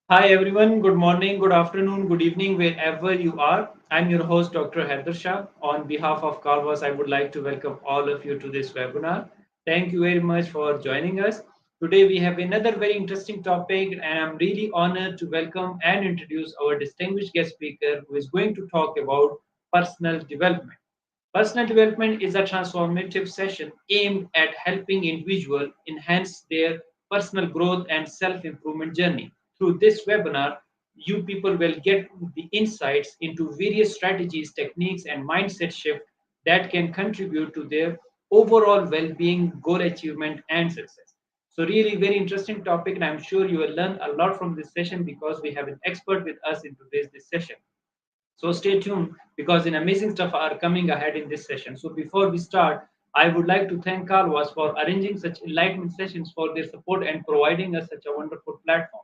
Hi everyone, good morning, good afternoon, good evening, wherever you are. I'm your host, Dr. Haider Shah. On behalf of Calvas, I would like to welcome all of you to this webinar. Thank you very much for joining us. Today we have another very interesting topic, and I'm really honored to welcome and introduce our distinguished guest speaker who is going to talk about personal development. Personal development is a transformative session aimed at helping individuals enhance their personal growth and self-improvement journey. Through this webinar, you people will get the insights into various strategies, techniques, and mindset shift that can contribute to their overall well-being, goal achievement, and success. So really very interesting topic, and I'm sure you will learn a lot from this session because we have an expert with us in today's this session. So stay tuned because an amazing stuff are coming ahead in this session. So before we start, I would like to thank Carlos for arranging such enlightenment sessions for their support and providing us such a wonderful platform.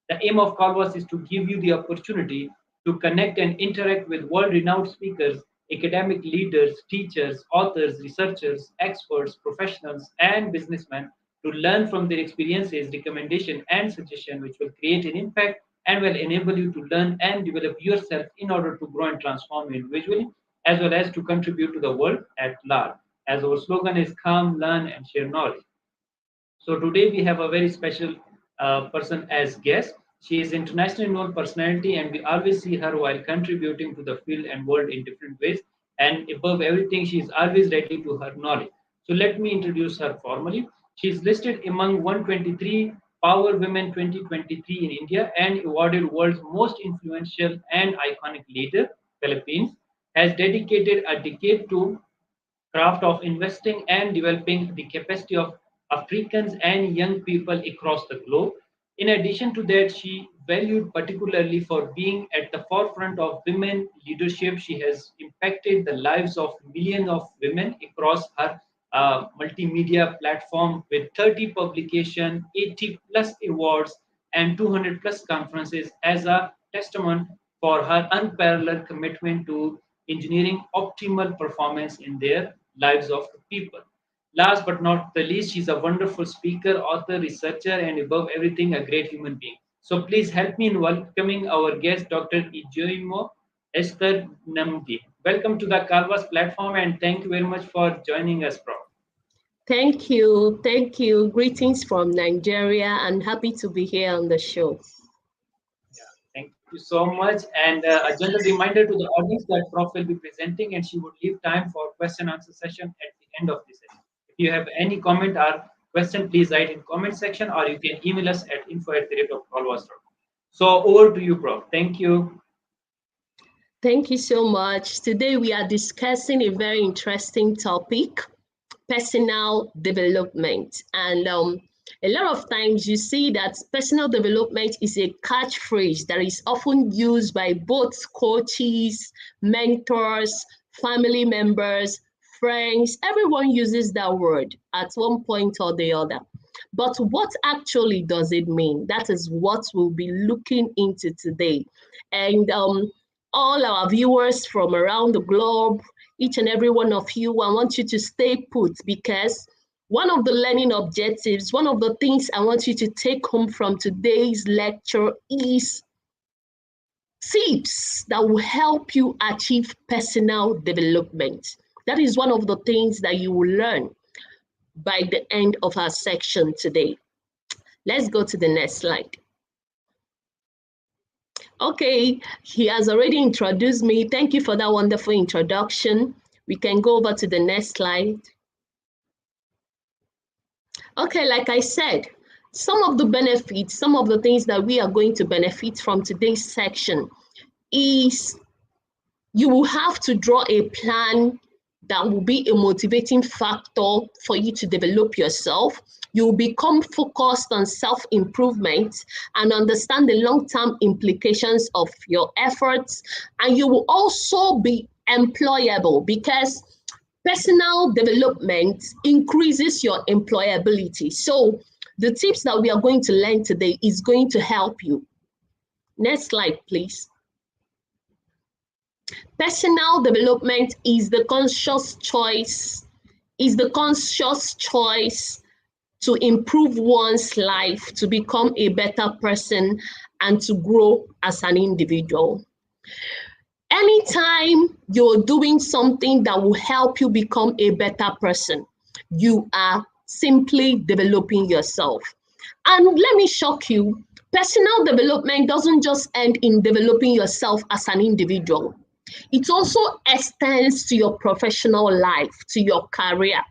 The aim of Carlos is to give you the opportunity to connect and interact with world-renowned speakers, academic leaders, teachers, authors, researchers, experts, professionals, and businessmen to learn from their experiences, recommendation, and suggestion, which will create an impact and will enable you to learn and develop yourself in order to grow and transform individually as well as to contribute to the world at large. As our slogan is come, learn, and share knowledge. So today we have a very special person as guest. She is internationally known personality, and we always see her while contributing to the field and world in different ways. And above everything, she is always ready to her knowledge. So let me introduce her formally. She is listed among 123 Power Women 2023 in India and awarded world's most influential and iconic leader. Philippines has dedicated a decade to craft of investing and developing the capacity of Africans and young people across the globe. In addition to that, she valued particularly for being at the forefront of women leadership. She has impacted the lives of millions of women across her multimedia platform with 30 publications, 80 plus awards, and 200 plus conferences as a testament for her unparalleled commitment to engineering optimal performance in their lives of the people. Last but not the least, she's a wonderful speaker, author, researcher, and above everything, a great human being. So please help me in welcoming our guest, Dr. Ijeoma Esther Nnamdi. Welcome to the Calvas platform, and thank you very much for joining us, Prof. Thank you. Thank you. Greetings from Nigeria and happy to be here on the show. Thank you so much. And a gentle reminder to the audience that Prof will be presenting and she would leave time for question answer session at the end of the session. If you have any comment or question, please write in comment section or you can email us at info@colwas.com. So over to you, Prof. Thank you. Thank you so much. Today we are discussing a very interesting topic, personal development. And a lot of times you see that personal development is a catchphrase that is often used by both coaches, mentors, family members, friends. Everyone uses that word at one point or the other. But what actually does it mean? That is what we'll be looking into today. And all our viewers from around the globe, each and every one of you, I want you to stay put because one of the learning objectives, one of the things I want you to take home from today's lecture is tips that will help you achieve personal development. That is one of the things that you will learn by the end of our section today. Let's go to the next slide. Okay, he has already introduced me. Thank you for that wonderful introduction. We can go over to the next slide. Okay, like I said, some of the benefits, some of the things that we are going to benefit from today's section is you will have to draw a plan that will be a motivating factor for you to develop yourself. You will become focused on self-improvement and understand the long-term implications of your efforts. And you will also be employable because personal development increases your employability. So the tips that we are going to learn today is going to help you. Next slide, please. Personal development is the conscious choice to improve one's life, to become a better person, and to grow as an individual. Anytime you're doing something that will help you become a better person, you are simply developing yourself. And let me shock you, personal development doesn't just end in developing yourself as an individual. It also extends to your professional life, to your career.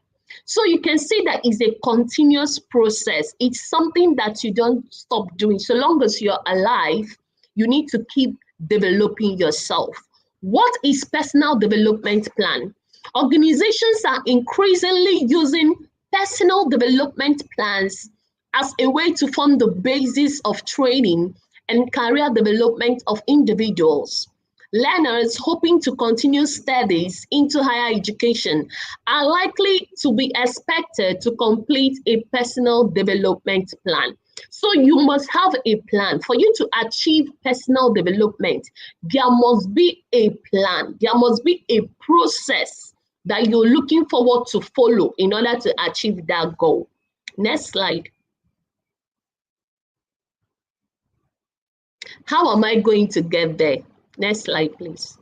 So you can see that it's a continuous process. It's something that you don't stop doing. So long as you're alive, you need to keep developing yourself. What is personal development plan? Organizations are increasingly using personal development plans as a way to form the basis of training and career development of individuals. Learners hoping to continue studies into higher education are likely to be expected to complete a personal development plan. So you must have a plan. For you to achieve personal development, there must be a plan. There must be a process that you're looking forward to follow in order to achieve that goal. Next slide. How am I going to get there? Next slide, please.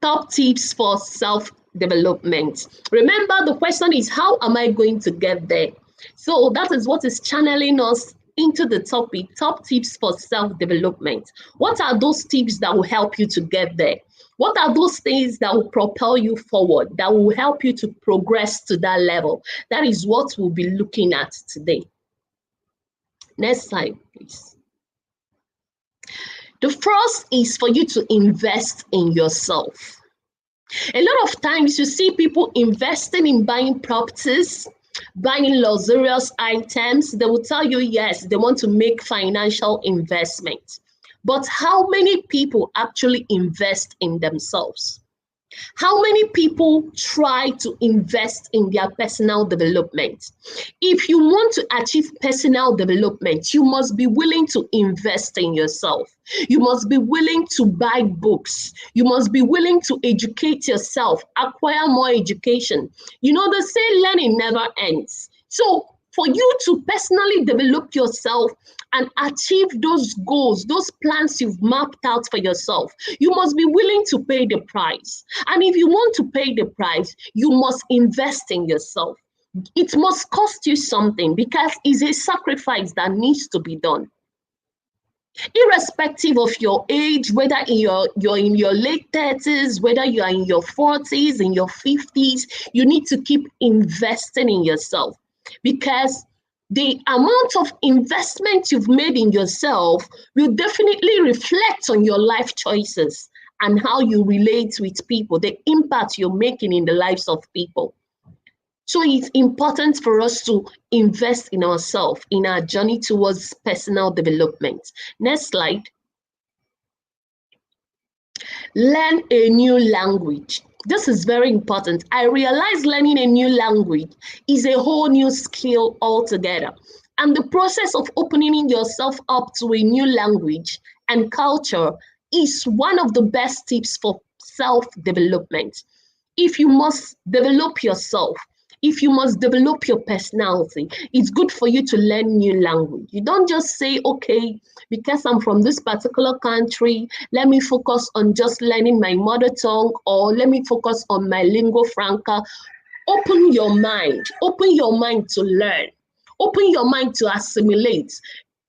Top tips for self-development. Remember, the question is, how am I going to get there? So that is what is channeling us into the topic, top tips for self-development. What are those tips that will help you to get there? What are those things that will propel you forward, that will help you to progress to that level? That is what we'll be looking at today. Next slide, please. The first is for you to invest in yourself. A lot of times you see people investing in buying properties, buying luxurious items. They will tell you, yes, they want to make financial investment. But how many people actually invest in themselves? How many people try to invest in their personal development? If you want to achieve personal development, you must be willing to invest in yourself. You must be willing to buy books. You must be willing to educate yourself, acquire more education. You know, they say learning never ends. So for you to personally develop yourself and achieve those goals, those plans you've mapped out for yourself, you must be willing to pay the price. And if you want to pay the price, you must invest in yourself. It must cost you something because it's a sacrifice that needs to be done. Irrespective of your age, whether you're in your late 30s, whether you are in your 40s, in your 50s, you need to keep investing in yourself, because the amount of investment you've made in yourself will definitely reflect on your life choices and how you relate with people, the impact you're making in the lives of people. So it's important for us to invest in ourselves, in our journey towards personal development. Next slide. Learn a new language. This is very important. I realize learning a new language is a whole new skill altogether. And the process of opening yourself up to a new language and culture is one of the best tips for self-development. If you must develop yourself, if you must develop your personality, it's good for you to learn new language. You don't just say, okay, because I'm from this particular country, let me focus on just learning my mother tongue, or let me focus on my lingua franca. Open your mind to learn. Open your mind to assimilate.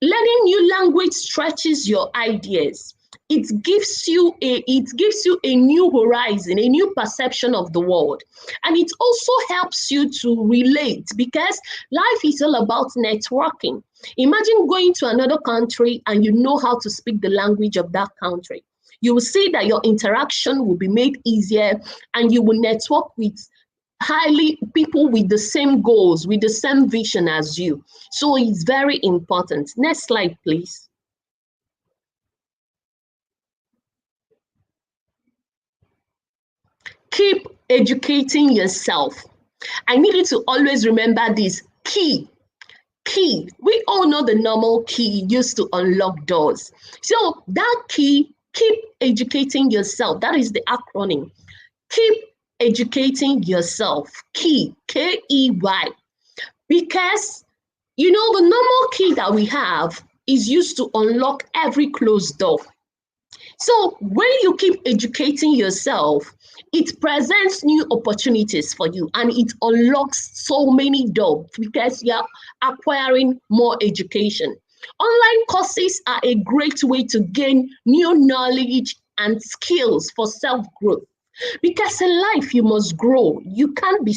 Learning new language stretches your ideas. It gives you a new horizon, a new perception of the world. And it also helps you to relate, because life is all about networking. Imagine going to another country and you know how to speak the language of that country. You will see that your interaction will be made easier, and you will network with people with the same goals, with the same vision as you. So it's very important. Next slide, please. Keep educating yourself. I need you to always remember this key. We all know the normal key used to unlock doors. So that key, keep educating yourself. That is the acronym. Keep educating yourself. Key, K-E-Y. Because, you know, the normal key that we have is used to unlock every closed door. So when you keep educating yourself, it presents new opportunities for you and it unlocks so many doors because you're acquiring more education. Online courses are a great way to gain new knowledge and skills for self-growth. Because in life you must grow. You can't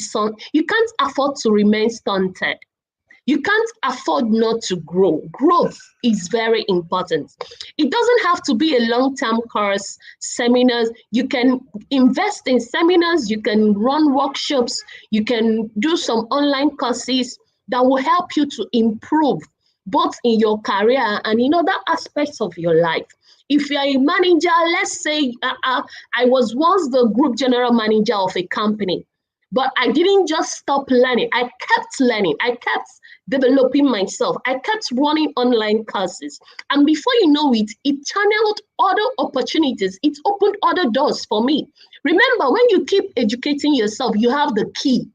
afford to remain stunted. You can't afford not to grow. Growth is very important. It doesn't have to be a long-term course, seminars. You can invest in seminars, you can run workshops, you can do some online courses that will help you to improve both in your career and in other aspects of your life. If you're a manager, let's say I was once the group general manager of a company, but I didn't just stop learning. I kept learning. I kept developing myself. I kept running online courses. And before you know it, it channeled other opportunities. It opened other doors for me. Remember, when you keep educating yourself, you have the key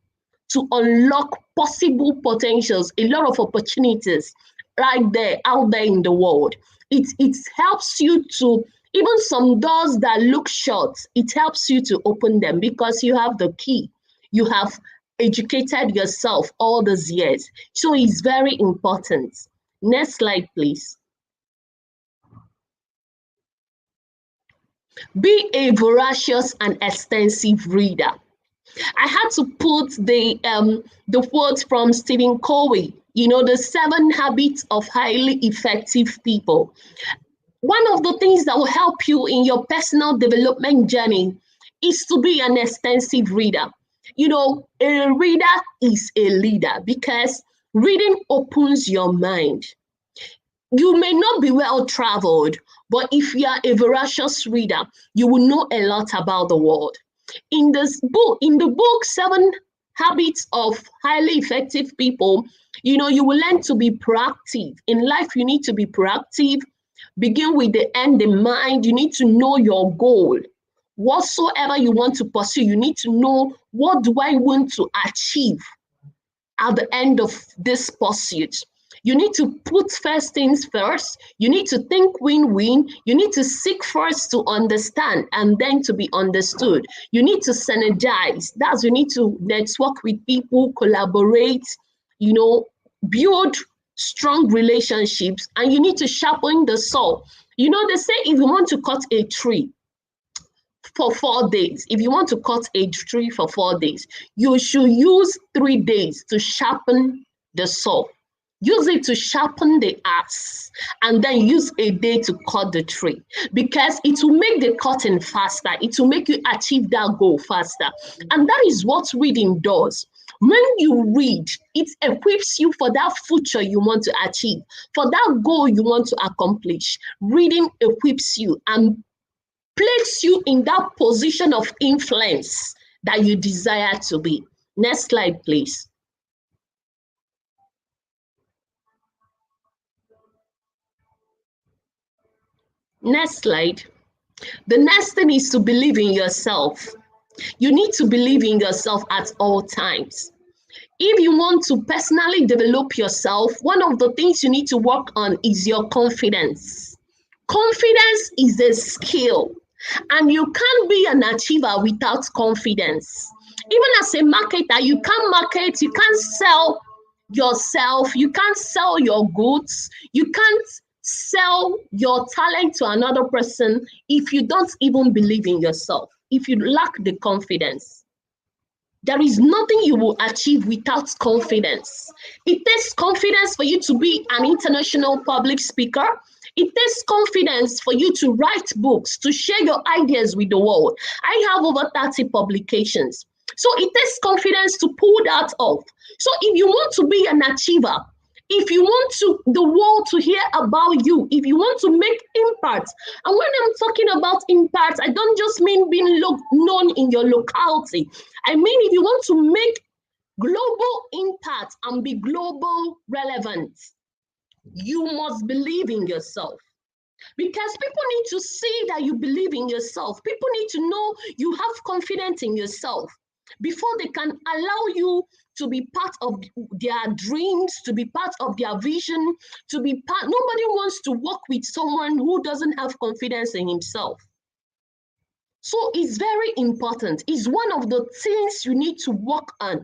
to unlock possible potentials, a lot of opportunities right there, out there in the world. It helps you to, even some doors that look shut, it helps you to open them because you have the key. You have educated yourself all these years. So it's very important. Next slide, please. Be a voracious and extensive reader. I had to put the quote from Stephen Covey, you know, the 7 habits of highly effective people. One of the things that will help you in your personal development journey is to be an extensive reader. You know, a reader is a leader because reading opens your mind. You may not be well traveled, but if you are a voracious reader, you will know a lot about the world. In the book, 7 Habits of Highly Effective People, you know, you will learn to be proactive. In life, you need to be proactive. Begin with the end in mind. You need to know your goal. Whatsoever you want to pursue, you need to know, what do I want to achieve at the end of this pursuit? You need to put first things first. You need to think win-win. You need to seek first to understand and then to be understood. You need to synergize. That's, you need to network with people, collaborate, you know, build strong relationships, and you need to sharpen the saw. You know, they say if you want to cut a tree for 4 days, if you want to cut a tree for 4 days, you should use 3 days to sharpen the saw. Use it to sharpen the axe, and then use a day to cut the tree, because it will make the cutting faster. It will make you achieve that goal faster. And that is what reading does. When you read, it equips you for that future you want to achieve, for that goal you want to accomplish. Reading equips you and places you in that position of influence that you desire to be. Next slide, please. Next slide. The next thing is to believe in yourself. You need to believe in yourself at all times. If you want to personally develop yourself, one of the things you need to work on is your confidence. Confidence is a skill, and you can't be an achiever without confidence. Even as a marketer, you can't market, you can't sell yourself, you can't sell your goods, you can't sell your talent to another person if you don't even believe in yourself, if you lack the confidence. There is nothing you will achieve without confidence. It takes confidence for you to be an international public speaker. It takes confidence for you to write books, to share your ideas with the world. I have over 30 publications. So it takes confidence to pull that off. So if you want to be an achiever, if you want the world to hear about you, if you want to make impact, and when I'm talking about impact, I don't just mean being known in your locality. I mean, if you want to make global impact and be global relevant, you must believe in yourself. Because people need to see that you believe in yourself. People need to know you have confidence in yourself before they can allow you to be part of their dreams, to be part of their vision, to be part. Nobody wants to work with someone who doesn't have confidence in himself. So it's very important. It's one of the things you need to work on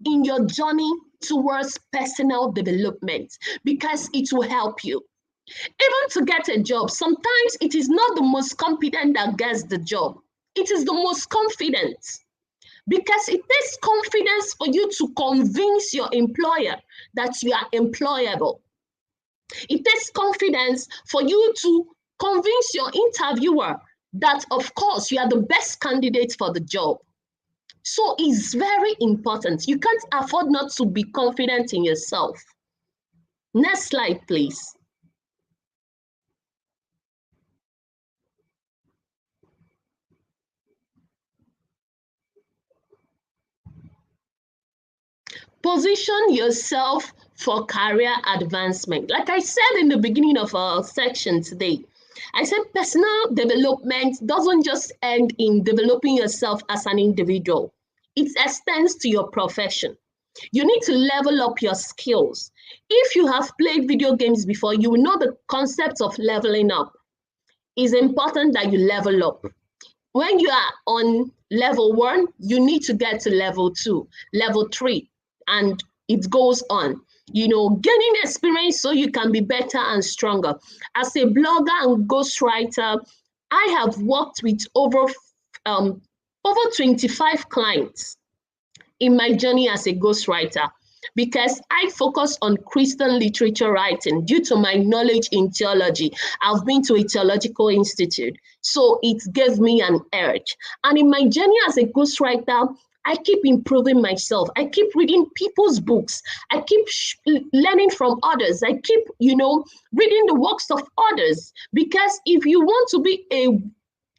in your journey towards personal development, because it will help you. Even to get a job, sometimes it is not the most competent that gets the job. It is the most confident, because it takes confidence for you to convince your employer that you are employable. It takes confidence for you to convince your interviewer that, of course, you are the best candidate for the job. So it's very important. You can't afford not to be confident in yourself. Next slide, please. Position yourself for career advancement. Like I said in the beginning of our section today, I said personal development doesn't just end in developing yourself as an individual. It extends to your profession. You need to level up your skills. If you have played video games before, you will know the concept of leveling up. It's important that you level up. When you are on level 1, you need to get to level 2, level 3, and it goes on. Gaining experience so you can be better and stronger. As a blogger and ghostwriter, I have worked with over 25 clients in my journey as a ghostwriter, because I focus on Christian literature writing due to my knowledge in theology. I've been to a theological institute, so it gave me an edge. And in my journey as a ghostwriter, I keep improving myself. I keep reading people's books. I keep learning from others. I keep, reading the works of others, because if you want to be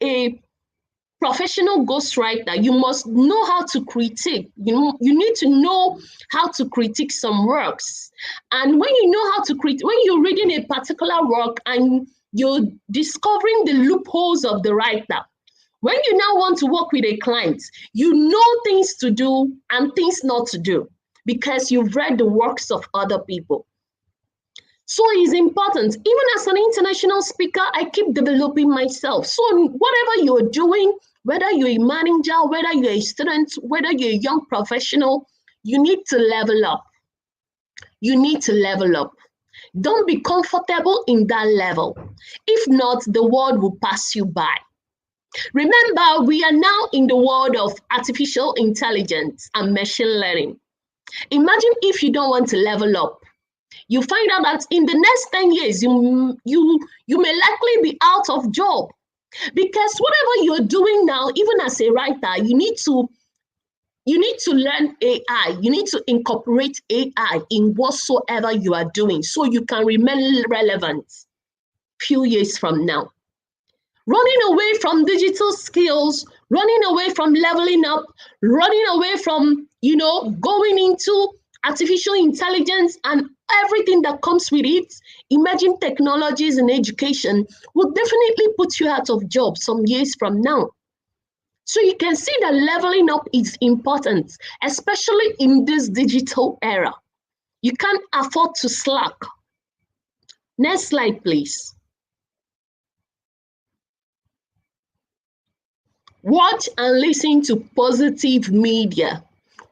a professional ghostwriter, you must know how to critique. You need to know how to critique some works. And when you know how to critique, when you're reading a particular work and you're discovering the loopholes of the writer, when you now want to work with a client, you know things to do and things not to do, because you've read the works of other people. So it's important. Even as an international speaker, I keep developing myself. So whatever you're doing, whether you're a manager, whether you're a student, whether you're a young professional, you need to level up. You need to level up. Don't be comfortable in that level. If not, the world will pass you by. Remember, we are now in the world of artificial intelligence and machine learning. Imagine if you don't want to level up. You find out that in the next 10 years, you may likely be out of job, because whatever you're doing now, even as a writer, you need to learn AI. You need to incorporate AI in whatsoever you are doing so you can remain relevant few years from now. Running away from digital skills, running away from leveling up, running away from, going into artificial intelligence and everything that comes with it, emerging technologies in education will definitely put you out of job some years from now. So you can see that leveling up is important, especially in this digital era. You can't afford to slack. Next slide, please. Watch and listen to positive media.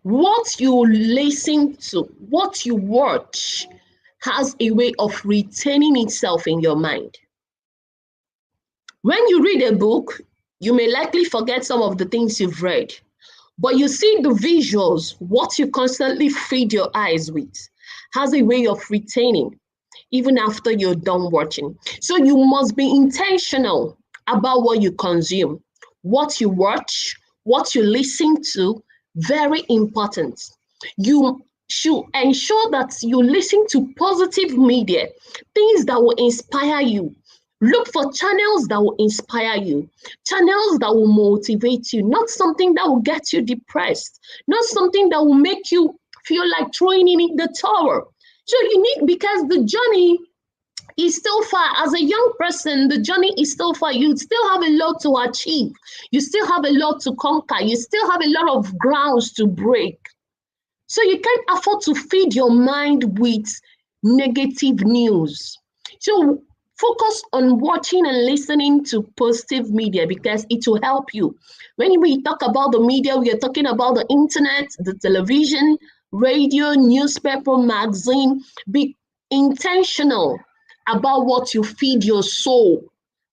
What you listen to, what you watch, has a way of retaining itself in your mind. When you read a book, you may likely forget some of the things you've read, but you see the visuals, what you constantly feed your eyes with, has a way of retaining even after you're done watching. So you must be intentional about what you consume, what you watch, what you listen to. Very important. You should ensure that you listen to positive media, things that will inspire you. Look for channels that will inspire you, channels that will motivate you, not something that will get you depressed, not something that will make you feel like throwing in the towel. So you need, because the journey is still far. As a young person, the journey is still far. You still have a lot to achieve. You still have a lot to conquer. You still have a lot of grounds to break. So you can't afford to feed your mind with negative news. So focus on watching and listening to positive media because it will help you. When we talk about the media, we are talking about the internet, the television, radio, newspaper, magazine. Be intentional about what you feed your soul,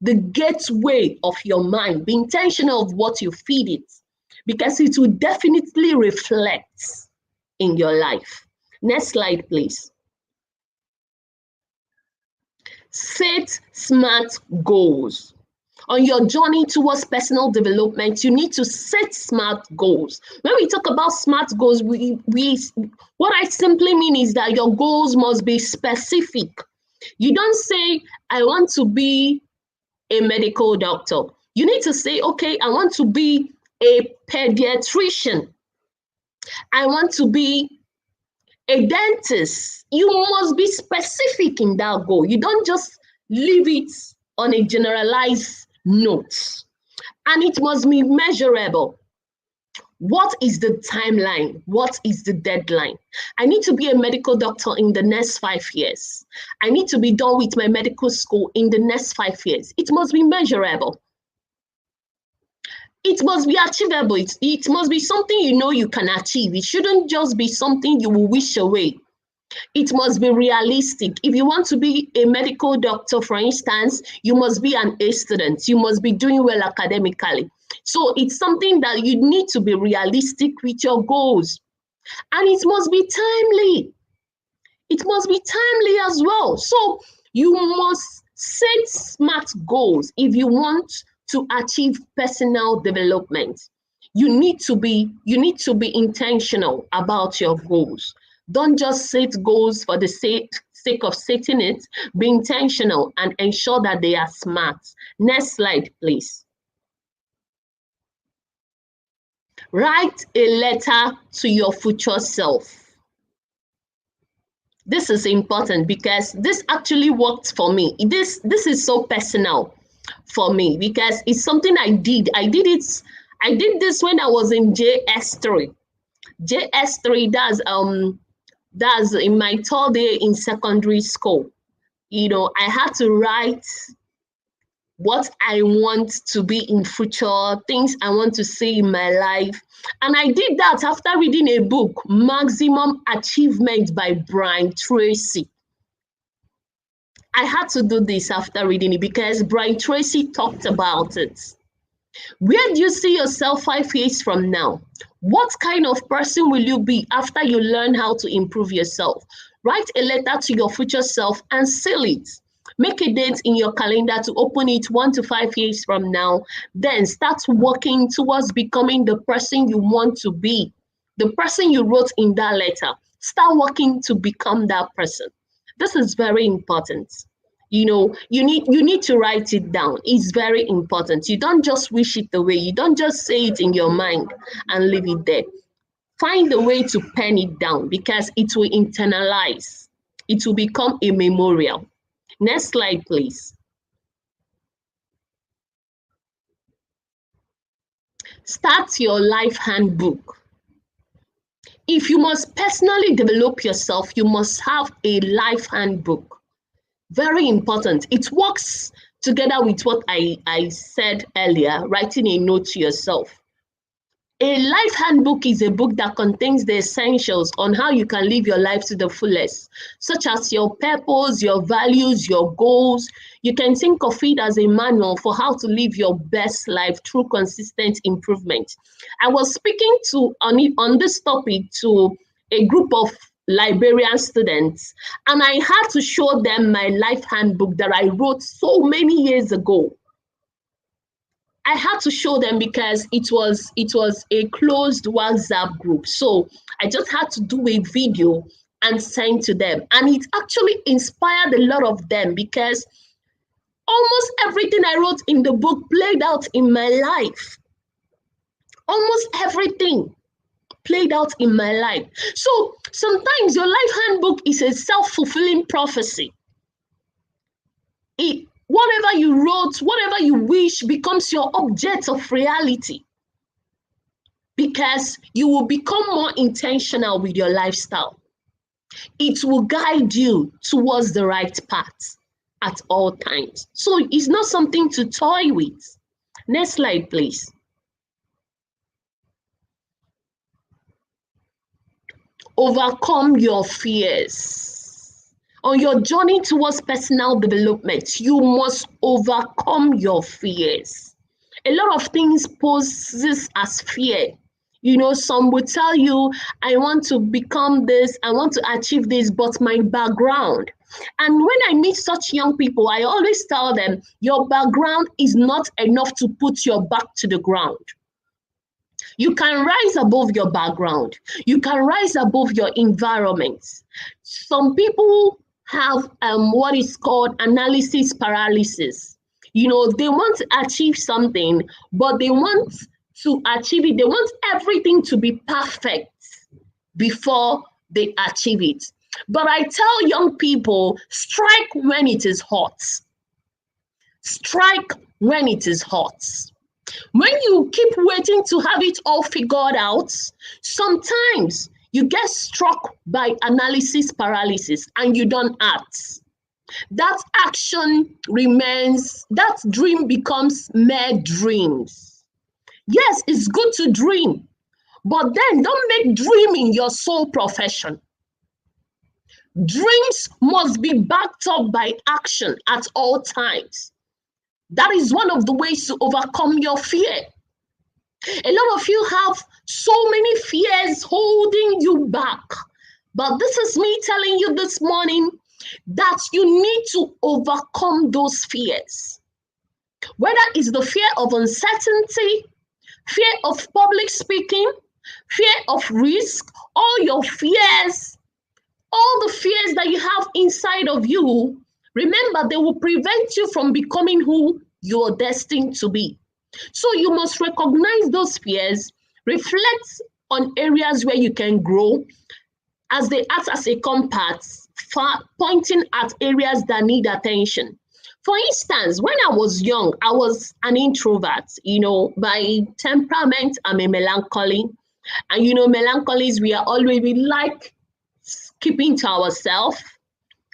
the gateway of your mind. Be intentional of what you feed it because it will definitely reflect in your life. Next slide, please. Set smart goals. On your journey towards personal development, you need to set smart goals. When we talk about smart goals, what I simply mean is that your goals must be specific. You don't say, I want to be a medical doctor. You need to say, okay, I want to be a pediatrician. I want to be a dentist. You must be specific in that goal. You don't just leave it on a generalized note. And it must be measurable. What is the timeline? What is the deadline? I need to be a medical doctor in the next 5 years. I need to be done with my medical school in the next 5 years. It must be measurable. It must be achievable. It must be something you know you can achieve. It shouldn't just be something you will wish away. It must be realistic. If you want to be a medical doctor, for instance, you must be an A student. You must be doing well academically. So it's something that you need to be realistic with your goals. And it must be timely. It must be timely as well. So you must set smart goals if you want to achieve personal development. You need to be intentional about your goals. Don't just set goals for the sake of setting it. Be intentional and ensure that they are smart. Next slide, please. Write a letter to your future self. This is important because this actually worked for me. This is so personal for me because it's something I did. I did this when I was in JS3. JS3, that's in my third year in secondary school. You know, I had to write what I want to be in future, things I want to see in my life. And I did that after reading a book, Maximum Achievement by Brian Tracy. I had to do this after reading it because Brian Tracy talked about it. Where do you see yourself 5 years from now? What kind of person will you be after you learn how to improve yourself? Write a letter to your future self and seal it. Make a date in your calendar to open it 1 to 5 years from now. Then start working towards becoming the person you want to be. The person you wrote in that letter. Start working to become that person. This is very important. You know, you need to write it down. It's very important. You don't just wish it away. You don't just say it in your mind and leave it there. Find a way to pen it down because it will internalize. It will become a memorial. Next slide, please. Start your life handbook. If you must personally develop yourself, you must have a life handbook. Very important. It works together with what I said earlier, writing a note to yourself. A life handbook is a book that contains the essentials on how you can live your life to the fullest, such as your purpose, your values, your goals. You can think of it as a manual for how to live your best life through consistent improvement. I was speaking on this topic to a group of Liberian students, and I had to show them my life handbook that I wrote so many years ago. I had to show them because it was a closed WhatsApp group. So I just had to do a video and send to them. And it actually inspired a lot of them because almost everything I wrote in the book played out in my life. Almost everything played out in my life. So sometimes your life handbook is a self-fulfilling prophecy. Whatever you wrote, whatever you wish becomes your object of reality, because you will become more intentional with your lifestyle. It will guide you towards the right path at all times. So it's not something to toy with. Next slide, please. Overcome your fears. On your journey towards personal development, you must overcome your fears. A lot of things poses as fear. Some will tell you, I want to become this, I want to achieve this, but my background. And when I meet such young people, I always tell them, your background is not enough to put your back to the ground. You can rise above your background. You can rise above your environment. Some people have what is called analysis paralysis. They want to achieve something, but they want to achieve it. They want everything to be perfect before they achieve it. But I tell young people, strike when it is hot. Strike when it is hot. When you keep waiting to have it all figured out, sometimes you get struck by analysis paralysis and you don't act. That action remains, that dream becomes mere dreams. Yes, it's good to dream, but then don't make dreaming your sole profession. Dreams must be backed up by action at all times. That is one of the ways to overcome your fear. A lot of you have so many fears holding you back. But this is me telling you this morning that you need to overcome those fears. Whether it's the fear of uncertainty, fear of public speaking, fear of risk, all your fears, all the fears that you have inside of you, remember, they will prevent you from becoming who you're destined to be. So you must recognize those fears, reflect on areas where you can grow, as they act as a compass, pointing at areas that need attention. For instance, when I was young, I was an introvert. By temperament, I'm a melancholy. And melancholies, we like keeping to ourselves.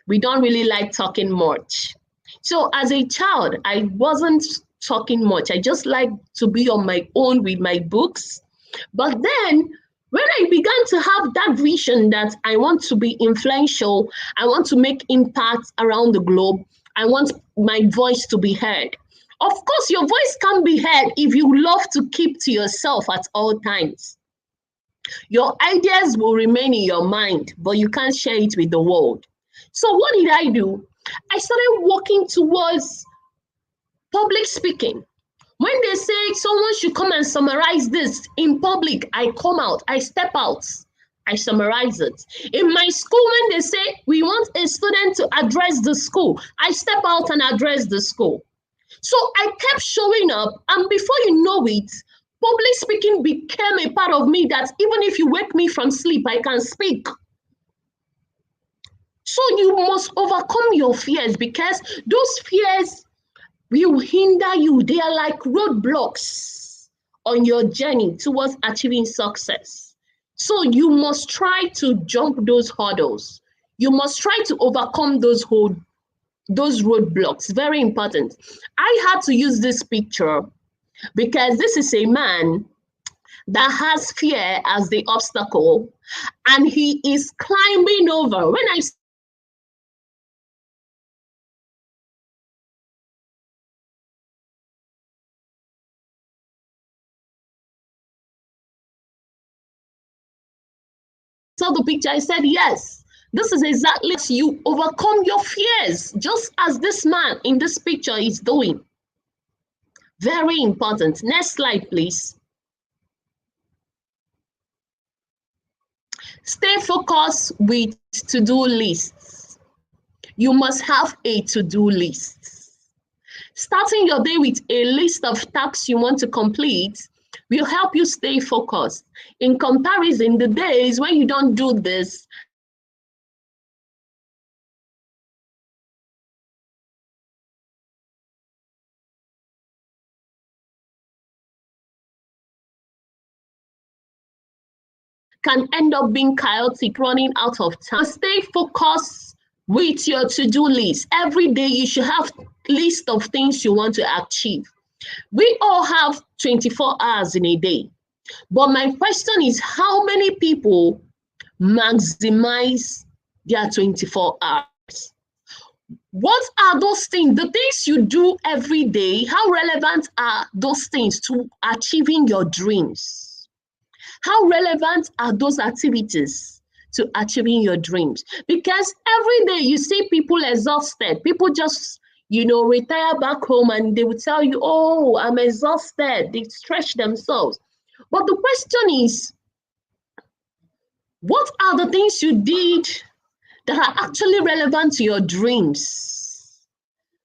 We don't really like talking much. So as a child, I wasn't talking much. I just like to be on my own with my books. But then when I began to have that vision that I want to be influential, I want to make impact around the globe, I want my voice to be heard. Of course, your voice can be heard if you love to keep to yourself at all times. Your ideas will remain in your mind, but you can't share it with the world. So what did I do? I started working towards public speaking. When they say someone should come and summarize this in public, I come out, I step out, I summarize it. In my school, when they say we want a student to address the school, I step out and address the school. So I kept showing up, and before you know it, public speaking became a part of me that even if you wake me from sleep, I can speak. So you must overcome your fears, because those fears will hinder you. They are like roadblocks on your journey towards achieving success. So you must try to jump those hurdles. You must try to overcome those roadblocks. Very important. I had to use this picture because this is a man that has fear as the obstacle, and he is climbing over. When I saw the picture, I said, yes, this is exactly as you overcome your fears, just as this man in this picture is doing. Very important. Next slide, please. Stay focused with to-do lists. You must have a to-do list. Starting your day with a list of tasks you want to complete will help you stay focused. In comparison, the days when you don't do this, can end up being chaotic, running out of time. Stay focused with your to-do list. Every day you should have a list of things you want to achieve. We all have 24 hours in a day. But my question is, how many people maximize their 24 hours? What are those things, the things you do every day, how relevant are those things to achieving your dreams? How relevant are those activities to achieving your dreams? Because every day you see people exhausted, people just, retire back home and they will tell you, oh, I'm exhausted. They stretch themselves. But the question is, what are the things you did that are actually relevant to your dreams?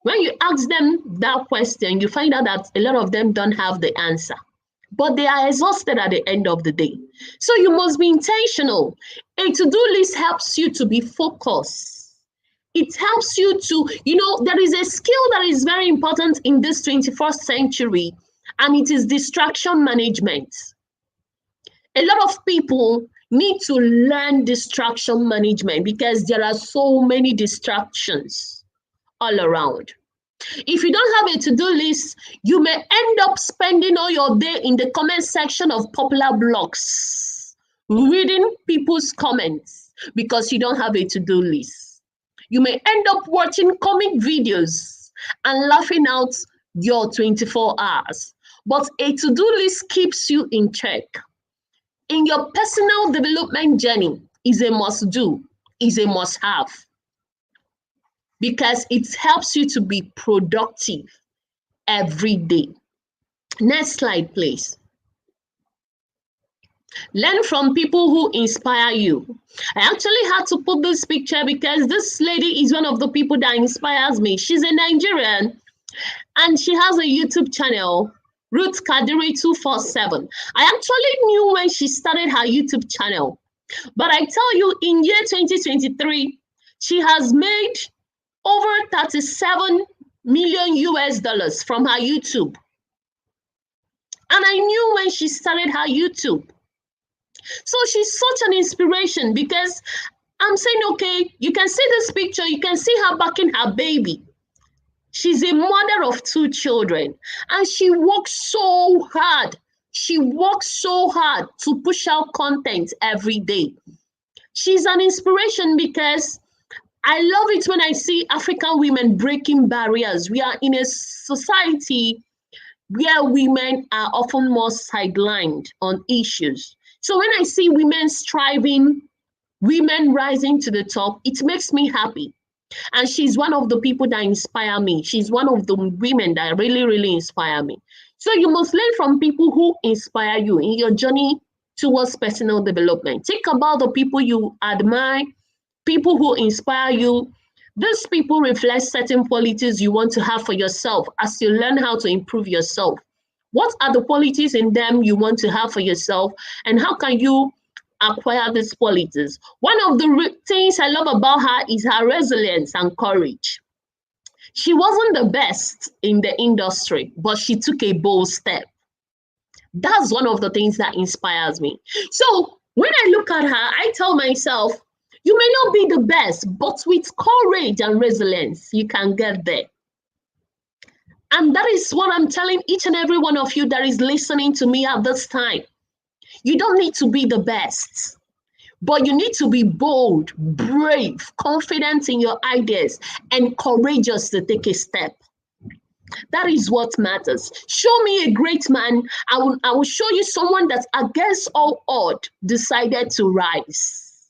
When you ask them that question, you find out that a lot of them don't have the answer, but they are exhausted at the end of the day. So you must be intentional. A to-do list helps you to be focused. It helps you to, there is a skill that is very important in this 21st century, and it is distraction management. A lot of people need to learn distraction management because there are so many distractions all around. If you don't have a to-do list, you may end up spending all your day in the comment section of popular blogs, reading people's comments because you don't have a to-do list. You may end up watching comic videos and laughing out your 24 hours. But a to-do list keeps you in check. In your personal development journey, is a must-do, is a must-have, because it helps you to be productive every day. Next slide, please. Learn from people who inspire you. I actually had to put this picture because this lady is one of the people that inspires me. She's a Nigerian and she has a YouTube channel, Ruth Kadiri 247. I actually knew when she started her YouTube channel, but I tell you, in year 2023, she has made over 37 million US dollars from her YouTube. And I knew when she started her YouTube. So she's such an inspiration because I'm saying, okay, you can see this picture, you can see her backing her baby. She's a mother of 2 children and she works so hard. She works so hard to push out content every day. She's an inspiration because I love it when I see African women breaking barriers. We are in a society where women are often more sidelined on issues. So when I see women striving, women rising to the top, it makes me happy. And she's one of the people that inspire me. She's one of the women that really, really inspire me. So you must learn from people who inspire you in your journey towards personal development. Think about the people you admire, people who inspire you. These people reflect certain qualities you want to have for yourself as you learn how to improve yourself. What are the qualities in them you want to have for yourself, and how can you acquire these qualities? One of the things I love about her is her resilience and courage. She wasn't the best in the industry, but she took a bold step. That's one of the things that inspires me. So when I look at her, I tell myself, you may not be the best, but with courage and resilience, you can get there. And that is what I'm telling each and every one of you that is listening to me at this time. You don't need to be the best, but you need to be bold, brave, confident in your ideas, and courageous to take a step. That is what matters. Show me a great man. I will show you someone that against all odds decided to rise.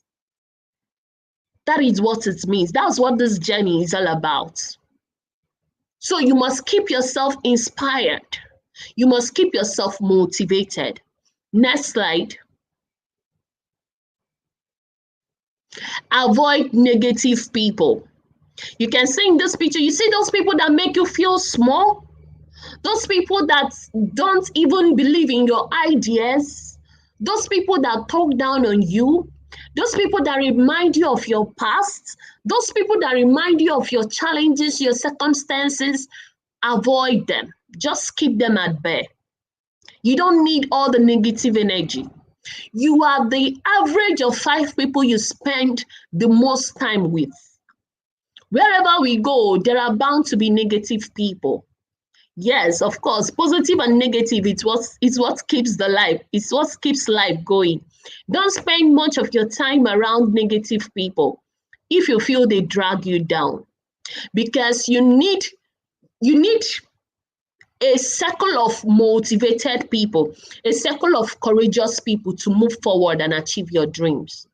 That is what it means. That's what this journey is all about. So you must keep yourself inspired. You must keep yourself motivated. Next slide. Avoid negative people. You can see in this picture, you see those people that make you feel small? Those people that don't even believe in your ideas? Those people that talk down on you? Those people that remind you of your past? Those people that remind you of your challenges, your circumstances? Avoid them. Just keep them at bay. You don't need all the negative energy. You are the average of 5 people you spend the most time with. Wherever we go, there are bound to be negative people. Yes, of course, positive and negative, it's what keeps the life, it's what keeps life going. Don't spend much of your time around negative people if you feel they drag you down, because you need a circle of motivated people, a circle of courageous people to move forward and achieve your dreams.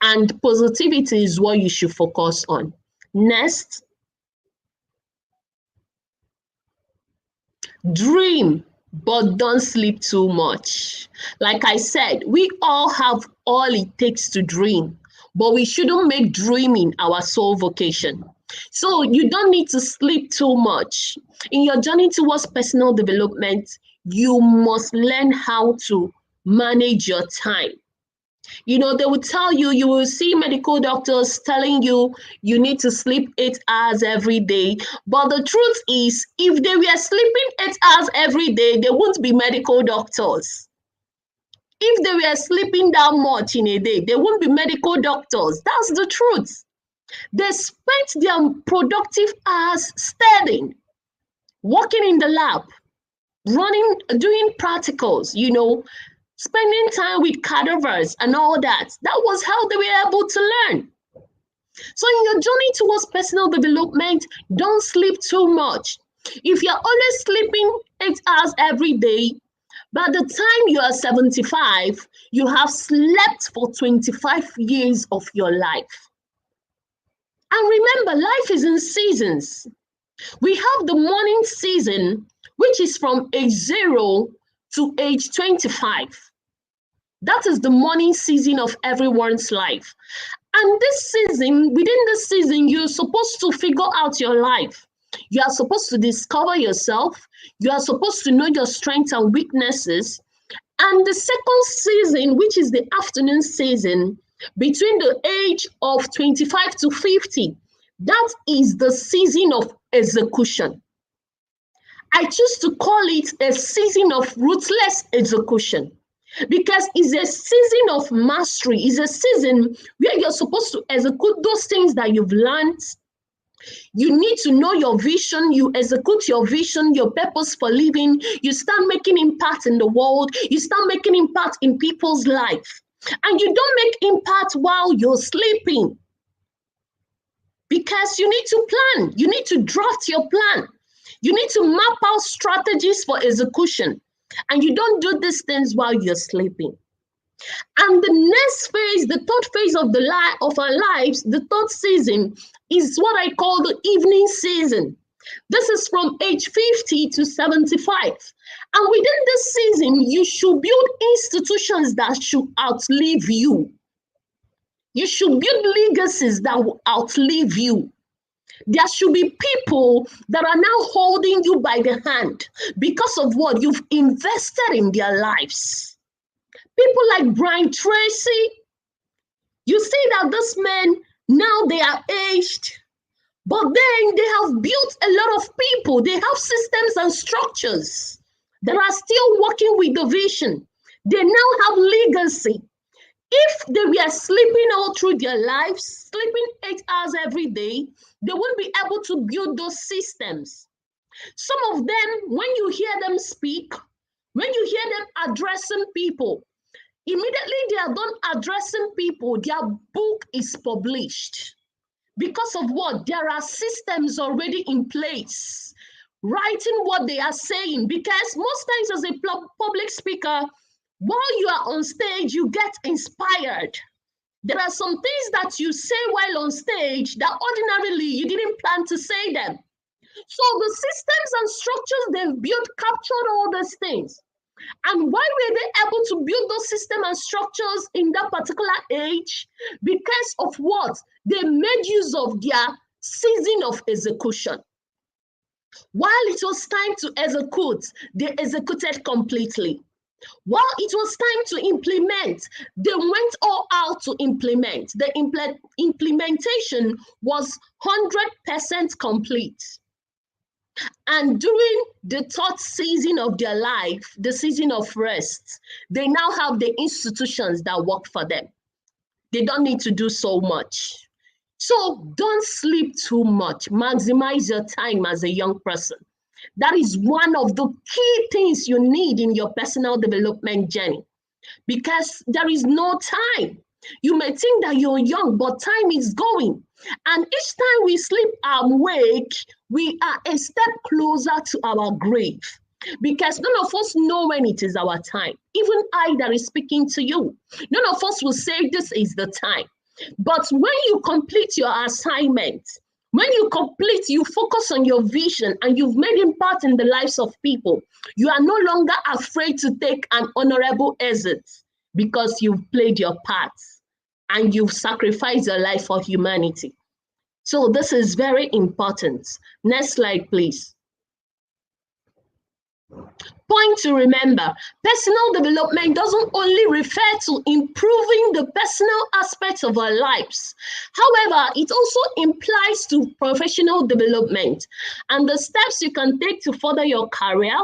And positivity is what you should focus on. Next, dream, but don't sleep too much. Like I said, we all have all it takes to dream, but we shouldn't make dreaming our sole vocation. So you don't need to sleep too much. In your journey towards personal development, you must learn how to manage your time. You know, they will tell you, you will see medical doctors telling you you need to sleep 8 hours every day. But the truth is, if they were sleeping 8 hours every day, they wouldn't be medical doctors. If they were sleeping that much in a day, they wouldn't be medical doctors. That's the truth. They spent their productive hours studying, working in the lab, running, doing practicals, you know, spending time with cadavers and all that. That was how they were able to learn. So in your journey towards personal development, don't sleep too much. If you're always sleeping 8 hours every day, by the time you are 75, you have slept for 25 years of your life. And remember, life is in seasons. We have the morning season, which is from age 0 to age 25. That is the morning season of everyone's life. And this season, within this season, you're supposed to figure out your life. You are supposed to discover yourself. You are supposed to know your strengths and weaknesses. And the second season, which is the afternoon season, between the age of 25 to 50, that is the season of execution. I choose to call it a season of ruthless execution, because it's a season of mastery. It's a season where you're supposed to execute those things that you've learned. You need to know your vision. You execute your vision, your purpose for living. You start making impact in the world. You start making impact in people's life. And you don't make impact while you're sleeping, because you need to plan. You need to draft your plan. You need to map out strategies for execution. And you don't do these things while you're sleeping. And the next phase, the third phase of our lives, the third season, is what I call the evening season. This is from age 50 to 75. And within this season, you should build institutions that should outlive you. You should build legacies that will outlive you. There should be people that are now holding you by the hand because of what you've invested in their lives. People like Brian Tracy, you see that this men, now they are aged, but then they have built a lot of people. They have systems and structures that are still working with the vision. They now have legacy. If they were sleeping all through their lives, sleeping 8 hours every day, they wouldn't be able to build those systems. Some of them, when you hear them speak, when you hear them addressing people, immediately they are done addressing people, their book is published. Because of what? There are systems already in place, writing what they are saying. Because most times as a public speaker, while you are on stage, you get inspired. There are some things that you say while on stage that ordinarily you didn't plan to say them. So the systems and structures they've built captured all these things. And why were they able to build those systems and structures in that particular age? Because of what? They made use of their season of execution. While it was time to execute, they executed completely. While it was time to implement, they went all out to implement. The implementation was 100% complete. And during the third season of their life, the season of rest, they now have the institutions that work for them. They don't need to do so much. So don't sleep too much. Maximize your time as a young person. That is one of the key things you need in your personal development journey, because there is no time. You may think that you're young, but time is going. And each time we sleep and wake, we are a step closer to our grave, because none of us know when it is our time. Even I that is speaking to you, none of us will say this is the time. But when you complete your assignment, when you complete, you focus on your vision and you've made impact in the lives of people, you are no longer afraid to take an honorable exit, because you've played your part and you've sacrificed your life for humanity. So this is very important. Next slide, please. Point to remember, personal development doesn't only refer to improving the personal aspects of our lives. However, it also implies to professional development and the steps you can take to further your career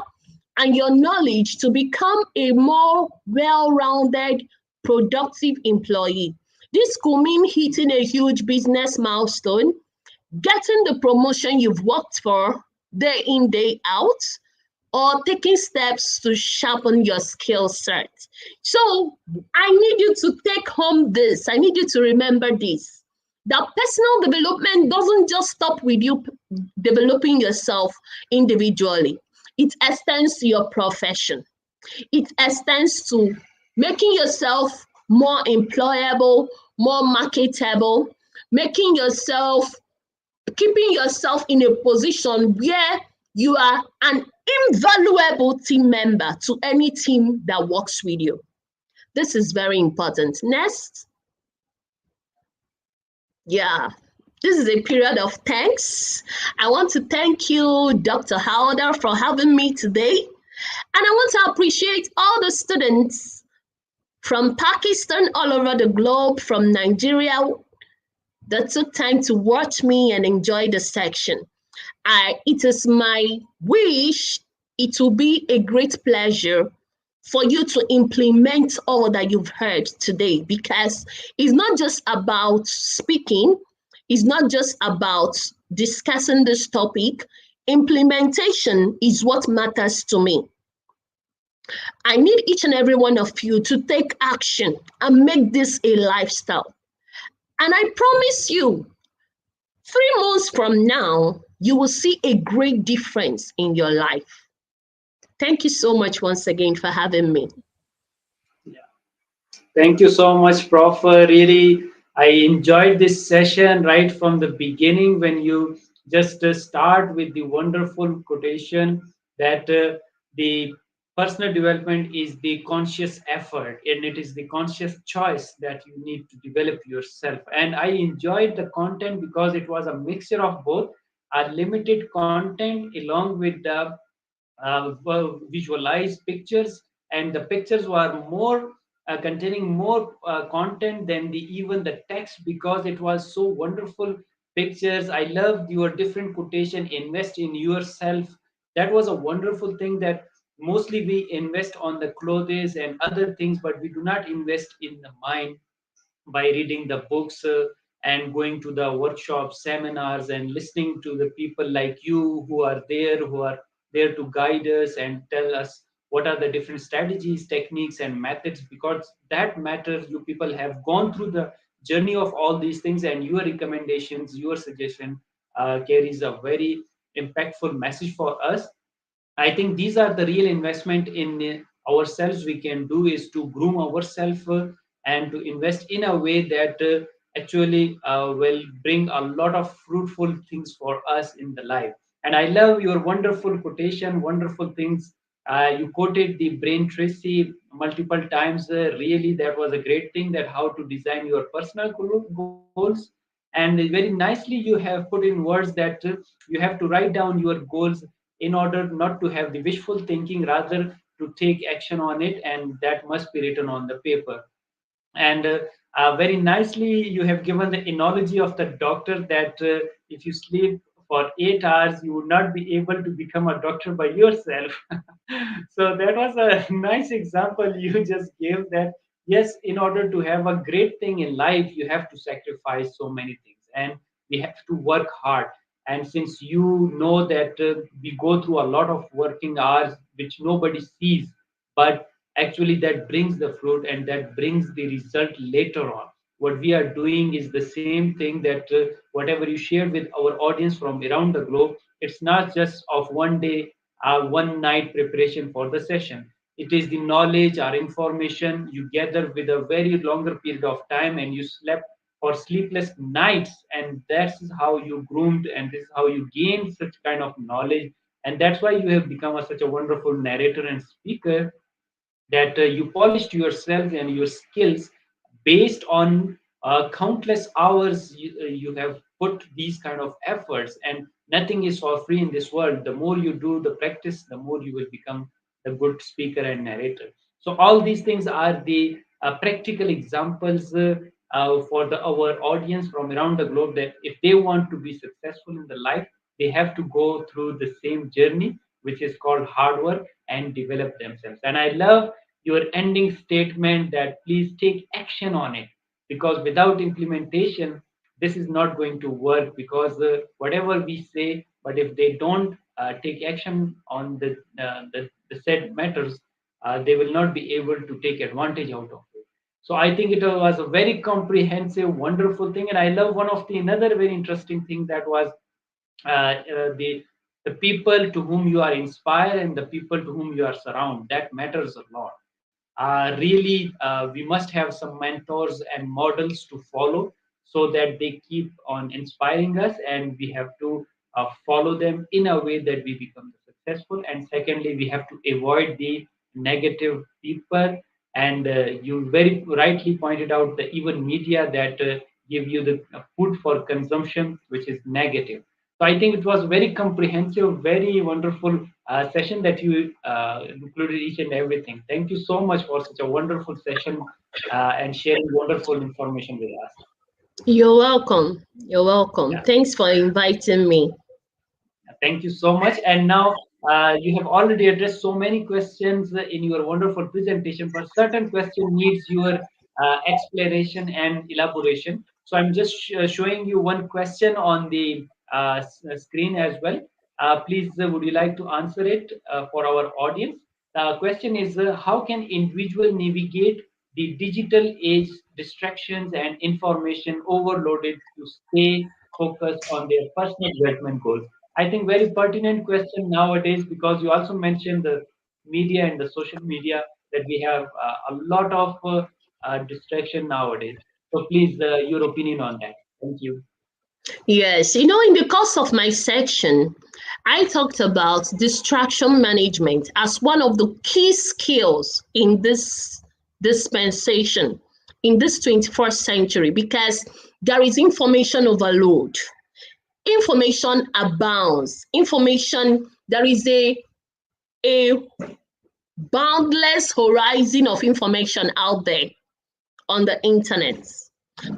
and your knowledge to become a more well-rounded, productive employee. This could mean hitting a huge business milestone, getting the promotion you've worked for day in, day out, or taking steps to sharpen your skill set. So I need you to take home this. I need you to remember this. That personal development doesn't just stop with you developing yourself individually. It extends to your profession. It extends to making yourself more employable, more marketable, making yourself, keeping yourself in a position where you are an invaluable team member to any team that works with you. This is very important. Next. Yeah, this is a period of thanks. I want to thank you, Dr. Haider, for having me today. And I want to appreciate all the students from Pakistan, all over the globe, from Nigeria, that took time to watch me and enjoy the section. It is my wish, it will be a great pleasure for you to implement all that you've heard today, because it's not just about speaking, it's not just about discussing this topic. Implementation is what matters to me. I need each and every one of you to take action and make this a lifestyle. And I promise you, 3 months from now, you will see a great difference in your life. Thank you so much once again for having me. Yeah. Thank you so much, Prof. Really, I enjoyed this session right from the beginning when you just start with the wonderful quotation that the personal development is the conscious effort and it is the conscious choice that you need to develop yourself. And I enjoyed the content because it was a mixture of both a limited content along with the visualized pictures, and the pictures were more containing more content than the even the text, because it was so wonderful pictures. I loved your different quotation, invest in yourself. That was a wonderful thing, that mostly we invest on the clothes and other things, but we do not invest in the mind by reading the books and going to the workshops, seminars, and listening to the people like you who are there to guide us and tell us what are the different strategies, techniques, and methods, because that matters. You people have gone through the journey of all these things, and your recommendations, your suggestion carries a very impactful message for us. I think these are the real investment in ourselves we can do, is to groom ourselves and to invest in a way that actually will bring a lot of fruitful things for us in the life. And I love your wonderful quotation, wonderful things. You quoted the brain Tracy multiple times. Really, that was a great thing, that how to design your personal goals. And very nicely you have put in words that you have to write down your goals in order not to have the wishful thinking, rather to take action on it, and that must be written on the paper. And very nicely you have given the analogy of the doctor, that if you sleep for 8 hours, you would not be able to become a doctor by yourself. So that was a nice example you just gave, that yes, in order to have a great thing in life, you have to sacrifice so many things and we have to work hard. And since you know that we go through a lot of working hours which nobody sees, but actually that brings the fruit and that brings the result later on. What we are doing is the same thing, that whatever you share with our audience from around the globe, it's not just of one day, one night preparation for the session. It is the knowledge or information you gather with a very longer period of time, and you slept for sleepless nights, and that's how you groomed, and this is how you gain such kind of knowledge. And that's why you have become such a wonderful narrator and speaker, that you polished yourself and your skills based on countless hours you have put these kind of efforts. And nothing is for free in this world. The more you do the practice, the more you will become a good speaker and narrator. So all these things are the practical examples for our audience from around the globe, that if they want to be successful in the life, they have to go through the same journey, which is called hard work, and develop themselves. And I love your ending statement, that please take action on it, because without implementation, this is not going to work. Because whatever we say, but if they don't take action on the said matters, they will not be able to take advantage out of it. So I think it was a very comprehensive, wonderful thing. And I love one of the another very interesting thing, that was the people to whom you are inspired and the people to whom you are surrounded. That matters a lot. Really, we must have some mentors and models to follow, so that they keep on inspiring us, and we have to follow them in a way that we become successful. And secondly, we have to avoid the negative people. And you very rightly pointed out the even media that give you the food for consumption, which is negative. So I think it was very comprehensive, very wonderful session that you included each and everything. Thank you so much for such a wonderful session and sharing wonderful information with us. You're welcome. You're welcome. Yeah. Thanks for inviting me. Thank you so much. And now you have already addressed so many questions in your wonderful presentation, but certain question needs your explanation and elaboration. So I'm just showing you one question on the screen as well. Please, would you like to answer it for our audience? The question is, how can individual navigate the digital age distractions and information overloaded to stay focused on their personal development goals? I think very pertinent question nowadays, because you also mentioned the media and the social media, that we have a lot of distraction nowadays. So please, your opinion on that. Thank you. Yes, in the course of my section, I talked about distraction management as one of the key skills in this dispensation, in this 21st century, because there is information overload. Information abounds. There is a boundless horizon of information out there on the internet.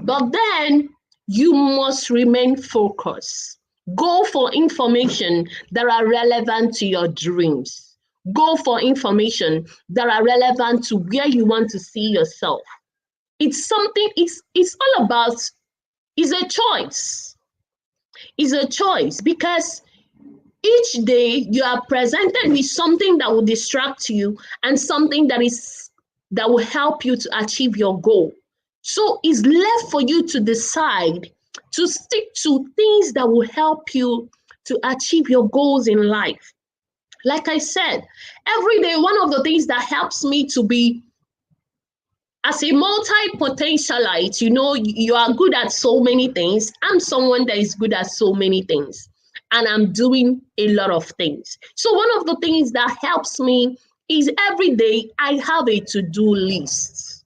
But then you must remain focused. Go for information that are relevant to your dreams. Go for information that are relevant to where you want to see yourself. It's all about, it's a choice. It's a choice because each day you are presented with something that will distract you and something that will help you to achieve your goal. So it's left for you to decide to stick to things that will help you to achieve your goals in life. Like I said, every day, one of the things that helps me to be as a multi-potentialite, you are good at so many things. I'm someone that is good at so many things, and I'm doing a lot of things. So one of the things that helps me is every day I have a to-do list.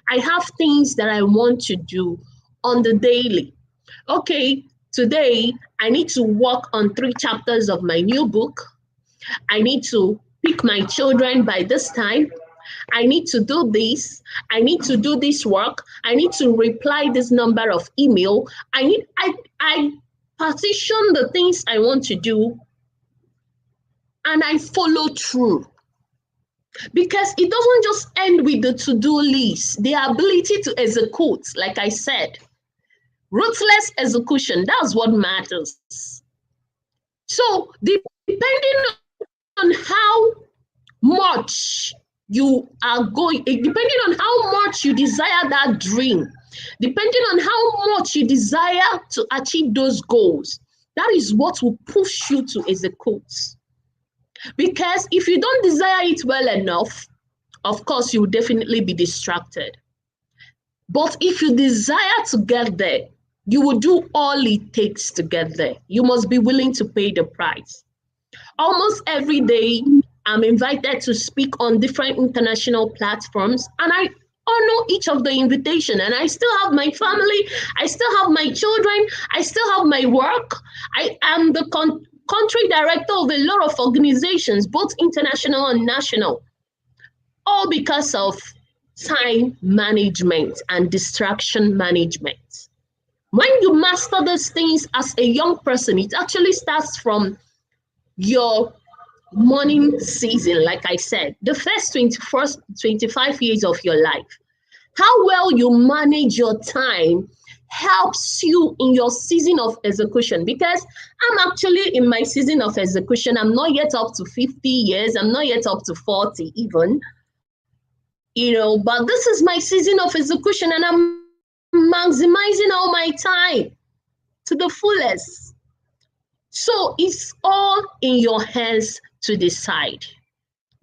I have things that I want to do on the daily. Okay, today I need to work on 3 chapters of my new book. I need to pick my children by this time. I need to do this. I need to do this work. I need to reply this number of email. I partition the things I want to do and I follow through. Because it doesn't just end with the to-do list, the ability to execute, like I said, ruthless execution, that's what matters. So depending on how much you are going, depending on how much you desire that dream, depending on how much you desire to achieve those goals, that is what will push you to execute. Because if you don't desire it well enough, of course, you will definitely be distracted. But if you desire to get there, you will do all it takes to get there. You must be willing to pay the price. Almost every day, I'm invited to speak on different international platforms, and I honor each of the invitation. And I still have my family, I still have my children, I still have my work. I am the country director of a lot of organizations, both international and national, all because of time management and distraction management. When you master those things as a young person, it actually starts from your morning season, like I said, the first 25 years of your life. How well you manage your time helps you in your season of execution, because I'm actually in my season of execution. I'm not yet up to 50 years. I'm not yet up to 40 even, but this is my season of execution, and I'm maximizing all my time to the fullest. So it's all in your hands to decide.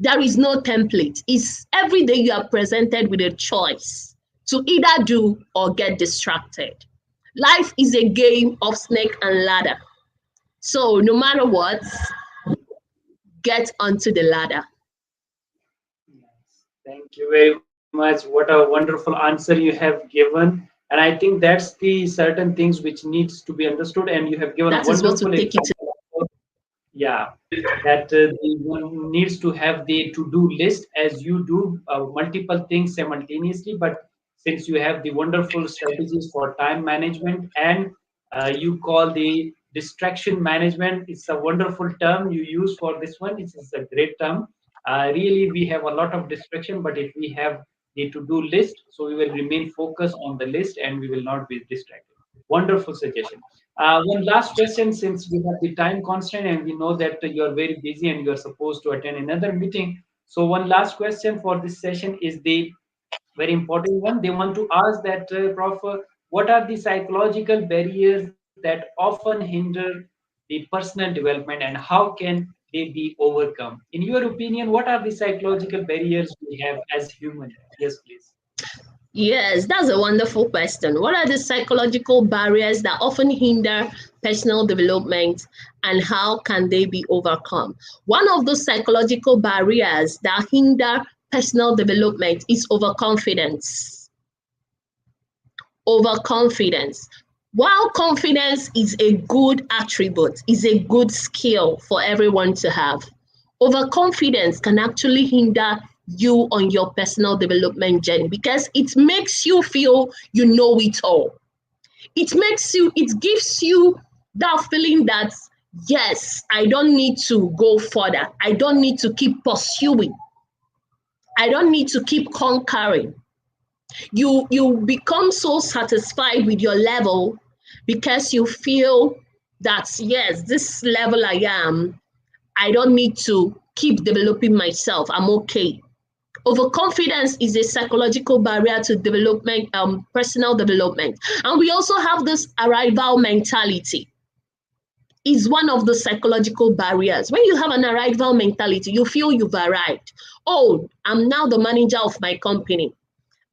There is no template. It's every day you are presented with a choice to either do or get distracted. Life is a game of snake and ladder. So no matter what, get onto the ladder. Thank you very much. What a wonderful answer you have given. And I think that's the certain things which needs to be understood. And you have given a That is what wonderful will take you to. example. Yeah, that the one needs to have the to-do list as you do multiple things simultaneously. But since you have the wonderful strategies for time management and you call the distraction management, it's a wonderful term you use for this one. It's a great term. Really, we have a lot of distraction, but if we have the to-do list, so we will remain focused on the list and we will not be distracted. Wonderful suggestion. One last question, since we have the time constraint and we know that you're very busy and you're supposed to attend another meeting. So one last question for this session is the very important one. They want to ask that, Prof, what are the psychological barriers that often hinder the personal development and how can they be overcome? In your opinion, what are the psychological barriers we have as human? Yes, please. Yes, that's a wonderful question. What are the psychological barriers that often hinder personal development and how can they be overcome? One of those psychological barriers that hinder personal development is overconfidence. Overconfidence. While confidence is a good attribute, is a good skill for everyone to have, overconfidence can actually hinder you on your personal development journey because it makes you feel you know it all. It gives you that feeling that, yes, I don't need to go further. I don't need to keep pursuing. I don't need to keep conquering. You become so satisfied with your level because you feel that, yes, this level I am, I don't need to keep developing myself. I'm okay. Overconfidence is a psychological barrier to development, personal development. And we also have this arrival mentality. It's one of the psychological barriers. When you have an arrival mentality, you feel you've arrived. Oh, I'm now the manager of my company.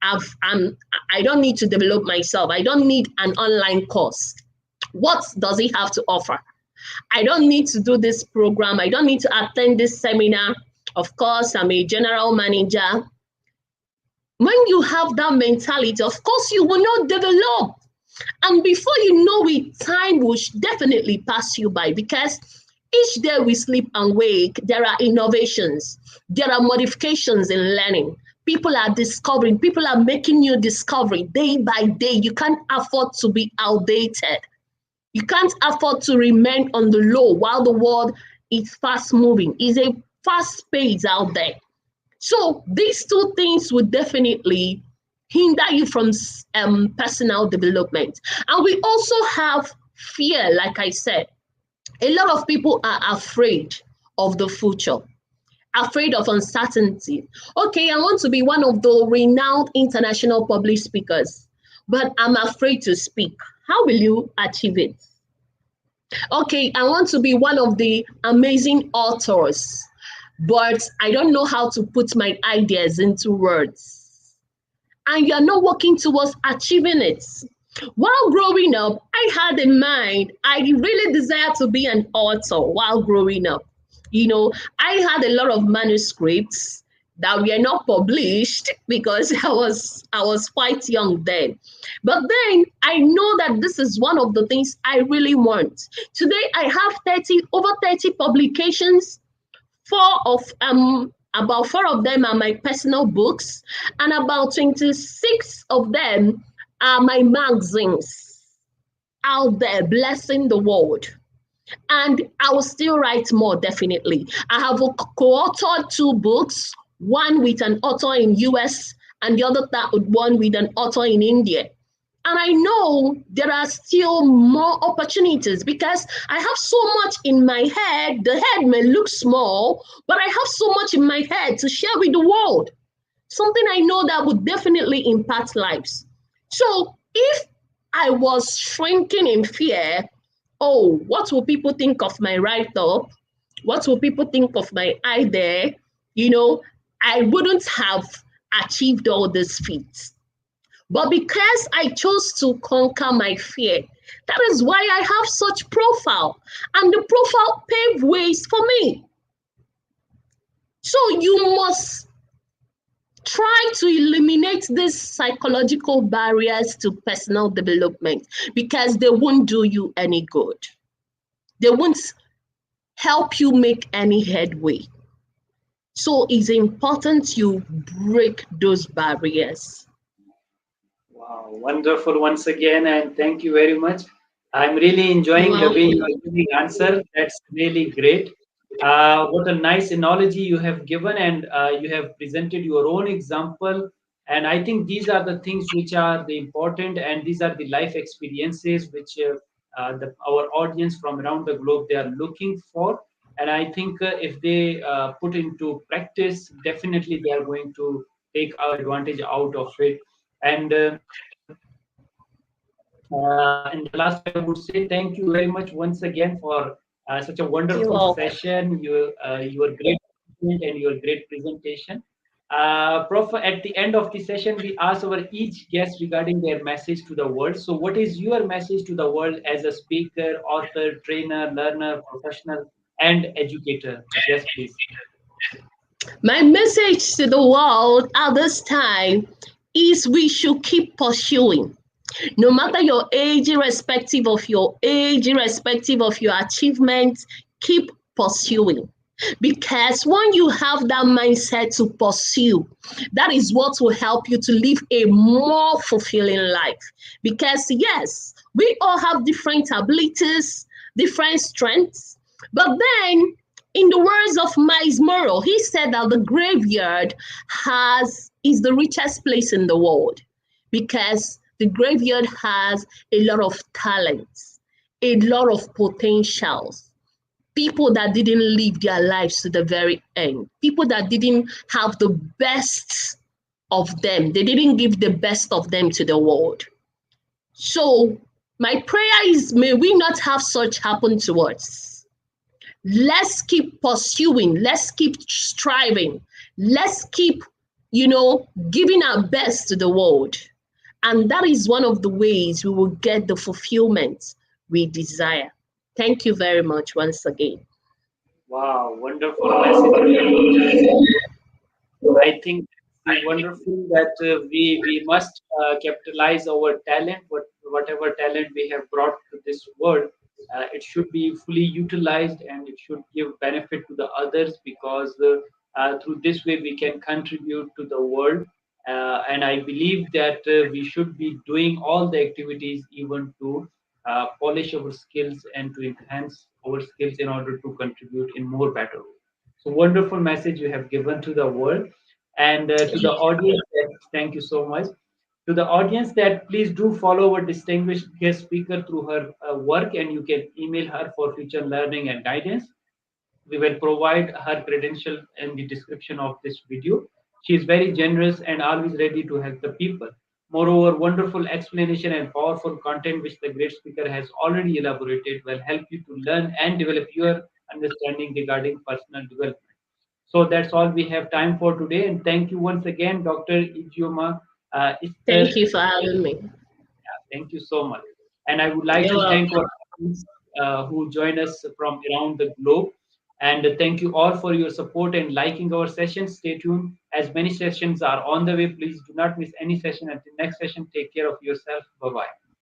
I don't need to develop myself. I don't need an online course. What does it have to offer? I don't need to do this program. I don't need to attend this seminar. Of course, I'm a general manager. When you have that mentality, of course, you will not develop. And before you know it, time will definitely pass you by because each day we sleep and wake, there are innovations, there are modifications in learning. People are discovering, people are making new discovery day by day. You can't afford to be outdated. You can't afford to remain on the low while the world is fast moving. It's a fast pace out there. So these two things would definitely hinder you from personal development. And we also have fear, like I said. A lot of people are afraid of the future, afraid of uncertainty. Okay, I want to be one of the renowned international public speakers, but I'm afraid to speak. How will you achieve it? Okay, I want to be one of the amazing authors, but I don't know how to put my ideas into words. And you're not working towards achieving it. While growing up, I had in mind, I really desired to be an author while growing up. You know, I had a lot of manuscripts that were not published because I was quite young then. But then I know that this is one of the things I really want. Today I have over 30 publications. About four of them are my personal books, and about 26 of them are my magazines out there blessing the world. And I will still write more, definitely. I have co-authored two books, one with an author in US and the other one with an author in India. And I know there are still more opportunities because I have so much in my head. The head may look small, but I have so much in my head to share with the world. Something I know that would definitely impact lives. So if I was shrinking in fear, oh, what will people think of my write-up? What will people think of my idea? You know, I wouldn't have achieved all these feats. But because I chose to conquer my fear, that is why I have such profile. And the profile paved ways for me. So you must try to eliminate these psychological barriers to personal development because they won't do you any good. They won't help you make any headway. So it's important you break those barriers. Wow, wonderful once again, and thank you very much. I'm really You're enjoying the way you welcome. are giving answer. That's really great. What a nice analogy you have given, and you have presented your own example. And I think these are the things which are the important, and these are the life experiences which our audience from around the globe they are looking for. And I think if they put into practice, definitely they are going to take advantage out of it. And in the last, I would say thank you very much once again for such a You're wonderful welcome. session. Your great present and your great presentation. Prof, at the end of the session, we ask our each guest regarding their message to the world. So, what is your message to the world as a speaker, author, trainer, learner, professional, and educator? Yes, please. My message to the world at this time is we should keep pursuing. No matter your age, irrespective of your age, irrespective of your achievements, keep pursuing. Because when you have that mindset to pursue, that is what will help you to live a more fulfilling life. Because, yes, we all have different abilities, different strengths, but then in the words of Miles Morrow, he said that the graveyard is the richest place in the world because the graveyard has a lot of talents, a lot of potentials, people that didn't live their lives to the very end, people that didn't have the best of them, they didn't give the best of them to the world. So, my prayer is may we not have such happen to us. Let's keep pursuing, let's keep striving, let's keep, giving our best to the world. And that is one of the ways we will get the fulfillment we desire. Thank you very much once again. Wow, wonderful message you have given. I think it's wonderful that we must capitalize our talent, whatever talent we have brought to this world. It should be fully utilized and it should give benefit to the others because through this way we can contribute to the world. And I believe that we should be doing all the activities even to polish our skills and to enhance our skills in order to contribute in more better way. So wonderful message you have given to the world and to the audience. Thank you so much. To the audience, that please do follow our distinguished guest speaker through her work, and you can email her for future learning and guidance. We will provide her credential in the description of this video. She is very generous and always ready to help the people. Moreover, wonderful explanation and powerful content which the great speaker has already elaborated will help you to learn and develop your understanding regarding personal development. So that's all we have time for today. And thank you once again, Dr. Ijeoma Thank Esther. you for having me. Thank you so much. And I would like You're to thank welcome. our friends who join us from around the globe. And thank you all for your support and liking our sessions. Stay tuned as many sessions are on the way. Please do not miss any session. Until next session, take care of yourself. Bye bye.